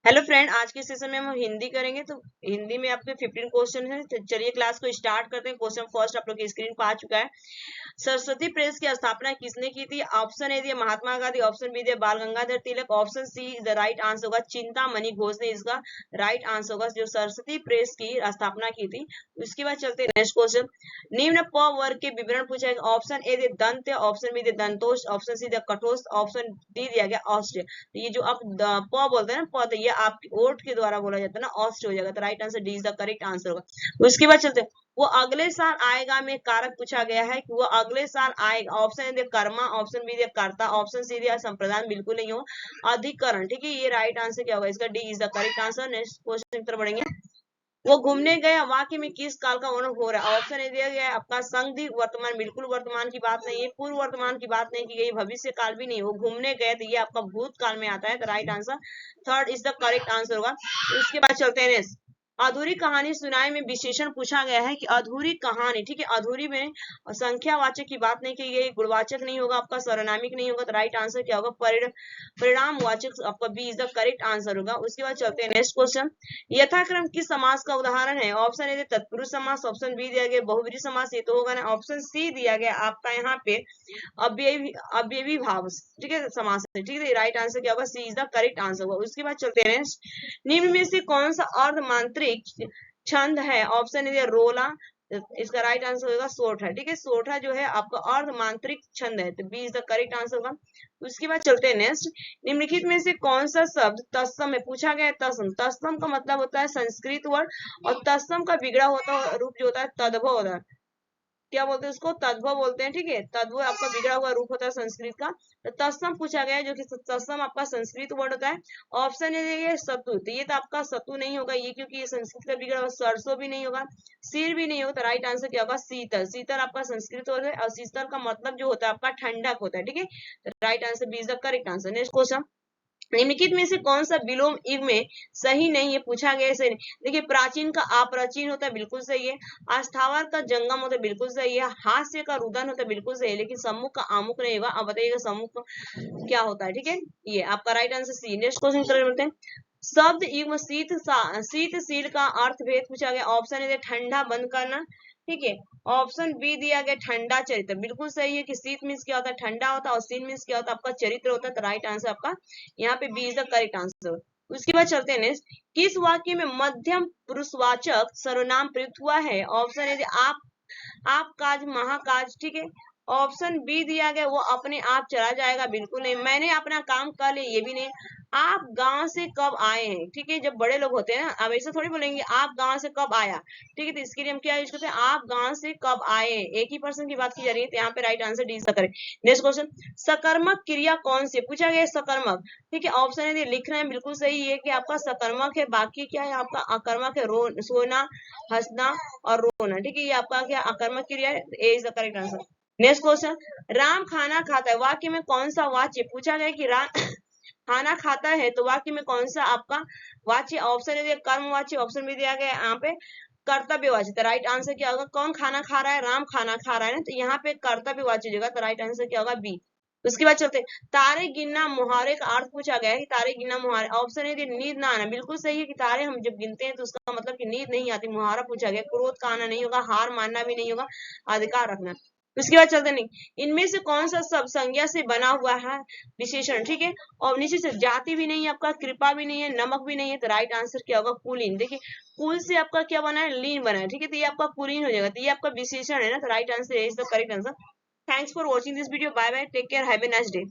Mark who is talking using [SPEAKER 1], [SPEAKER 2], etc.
[SPEAKER 1] Hello friend, आज के session में हम हिंदी करेंगे। तो हिंदी में आपके 15 क्वेश्चन है। तो चलिए क्लास को स्टार्ट करते हैं। क्वेश्चन फर्स्ट आप लोग की स्क्रीन पर आ चुका है। सरस्वती प्रेस की स्थापना किसने की थी? ऑप्शन ए दिया महात्मा गांधी, ऑप्शन बी दिया Bal Gangadhar Tilak, option C the right answer होगा चिंतामणि घोष ने इसका राइट आंसर होगा जो सरस्वती प्रेस की स्थापना की थी। उसके बाद चलते हैं नेक्स्ट क्वेश्चन। निम्न प वर्ग के विवरण पूछा गया। ऑप्शन ए दिया दंत, ऑप्शन बी दिया दंतोष, ऑप्शन सी दिया कठोष, ऑप्शन डी दिया गया औष्ठ। ये जो आप प बोलते हैं ना, प, तो ये आपकी ओठ के द्वारा बोला जाता है ना, औष्ठ हो जाएगा। तो right answer D is the correct answer होगा। उसके बाद चलते हैं वो अगले साल आएगा में कारक पूछा गया है कि वो अगले साल आएगा। ऑप्शन ए कर्मा, ऑप्शन बी कर्ता, ऑप्शन सी दिया संप्रदान बिल्कुल नहीं हो, अधिकरण। ठीक है, ये राइट आंसर क्या होगा? इसका D is the correct answer. Next question की तरफ बढ़ेंगे। वो घूमने गए वाक्य में किस काल का वर्णन हो रहा है? ऑप्शन ए दिया गया है आपका संधि वर्तमान, बिल्कुल वर्तमान की बात नहीं है। पूर्व वर्तमान की बात नहीं की गई, भविष्य काल भी नहीं। वो घूमने गए तो ये आपका भूतकाल में आता है। तो right answer third is the correct answer होगा। उसके बाद चलते हैं नेक्स्ट। अधूरी कहानी सुनाई में विशेषण पूछा गया है कि अधूरी कहानी। ठीक है, अधूरी में संख्यावाचक की बात नहीं की गई, गुणवाचक नहीं होगा आपका, सर्वनामिक नहीं होगा। तो राइट आंसर क्या होगा? परिणामवाचक आपका B is the correct answer होगा। उसके बाद चलते हैं नेक्स्ट क्वेश्चन। यथाक्रम किस समास का उदाहरण है? ऑप्शन ए तत्पुरुष समास, ऑप्शन बी दिया गया बहुब्री समास, ये तो होगा ना। ऑप्शन सी दिया गया आपका यहाँ पे अव्ययी भाव, ठीक है, समास है। ठीक है, राइट आंसर क्या होगा? सी इज द करेक्ट आंसर होगा। उसके बाद चलते हैं निम्न में से कौन सा अर्धमांत्रिक छंद है? ऑप्शन ए रोला, इसका राइट आंसर होगा सोठा। ठीक है, सोठा जो है आपका अर्धमांत्रिक छंद है। तो B is the correct answer होगा। उसके बाद चलते हैं नेक्स्ट। निम्नलिखित में से कौन सा शब्द तत्सम में पूछा गया है? तत्सम, तत्सम का मतलब होता है संस्कृत वर्ड, और तत्सम का बिगड़ा होता रूप जो होता है तद्भव होता है। क्या बोलते हैं उसको? तद्भव बोलते हैं। ठीक है, तद्भव आपका बिगड़ा हुआ रूप होता है संस्कृत का। तो तत्सम पूछा गया है, जो कि तत्सम आपका संस्कृत वर्ड होता है। ऑप्शन ए सतु, तो ये तो आपका सतु नहीं होगा ये, क्योंकि ये संस्कृत का बिगड़ा हुआ। सरसों भी नहीं होगा, सिर भी नहीं होगा। तो राइट आंसर क्या होगा? शीतल। शीतल आपका संस्कृत वर्ड है, और शीतल का मतलब जो होता है आपका ठंडक होता है। ठीक है, तो right answer B is the correct answer. Next question. निम्नलिखित में से कौन सा विलोम युग में सही नहीं है? पूछा गया है, सही नहीं। देखिए, प्राचीन का अप्राचीन होता है, बिल्कुल सही है। अस्थावर का जंगम होता है, बिल्कुल सही है। हास्य का रुदन होता है, बिल्कुल सही है। लेकिन सम्मुख का आमुख नहीं होगा। अब बताइएगा सम्मुख क्या होता है? ठीक है, ये आपका right answer C. Next question तरह बोलते हैं। शब्द युग्म शीतशील का अर्थ भेद पूछा गया। ऑप्शन ए ठंडा बंद करना, ठीक है। ऑप्शन बी दिया गया ठंडा चरित्र, बिल्कुल सही है कि शीत मीन्स क्या होता है? ठंडा होता है, और शील मीन्स क्या होता है? आपका चरित्र होता है। तो राइट आंसर आपका यहाँ पे B is the correct answer. उसके बाद चलते हैं नेक्स्ट। किस वाक्य में मध्यम पुरुषवाचक सर्वनाम प्रयुक्त हुआ है? ऑप्शन ए आप काज महाकाज, ठीक है। ऑप्शन बी दिया गया वो अपने आप चला जाएगा, बिल्कुल नहीं। मैंने अपना काम कर लिया, ये भी नहीं। आप गांव से कब आए हैं? ठीक है, जब बड़े लोग होते हैं ना, अब ऐसा थोड़ी बोलेंगे आप गांव से कब आया। ठीक है, तो इसके लिए हम क्या यूज करते हैं? आप गांव से कब आए हैं, एक ही पर्सन की बात की जा रही है। तो यहाँ पे राइट आंसर डी करें। Next question. सकर्मक क्रिया कौन सी पूछा गया? सकर्मक, ठीक है। ऑप्शन है लिख रहे हैं, बिल्कुल सही है कि आपका सकर्मक है। बाकी क्या है आपका अकर्मक है, सोना, हंसना और रोना। ठीक है, ये आपका क्या अकर्मक क्रिया है। A is the correct answer. Next question. Ram खाना खाता है, वाक्य में कौन सा वाच्य पूछा गया कि राम खाना खाता है? तो वाक्य में कौन सा आपका वाच्य? ऑप्शन ए कर्मवाच्य, ऑप्शन भी दिया गया यहाँ पे कर्तव्यवाच्य। तो राइट आंसर क्या होगा? कौन खाना खा रहा है? राम खाना खा रहा है ना, तो यहाँ पे कर्तव्यवाच्य जगह। तो राइट आंसर क्या होगा? बी। उसके बाद चलते तारे गिनना मुहावरे का अर्थ पूछा गया है कि तारे गिनना मुहावरे। ऑप्शन ए नींद ना आना, बिल्कुल सही है कि तारे हम जब गिनते हैं तो उसका मतलब कि नींद नहीं आती। मुहावरा पूछा गया। क्रोध का आना नहीं होगा, हार मानना भी नहीं होगा, अधिकार रखना। उसके बाद चलते नहीं, इनमें से कौन सा सब संज्ञा से बना हुआ है विशेषण? ठीक है, और नीचे से जाति भी नहीं है आपका, कृपा भी नहीं है, नमक भी नहीं है। तो राइट आंसर क्या होगा? कुलीन। देखिए, कुल से आपका क्या बना है? लीन बना है। ठीक है, तो ये आपका कुलीन हो जाएगा। तो ये आपका विशेषण है ना। तो right answer is the correct answer. Thanks for watching this video. Bye bye, take care, have a nice day.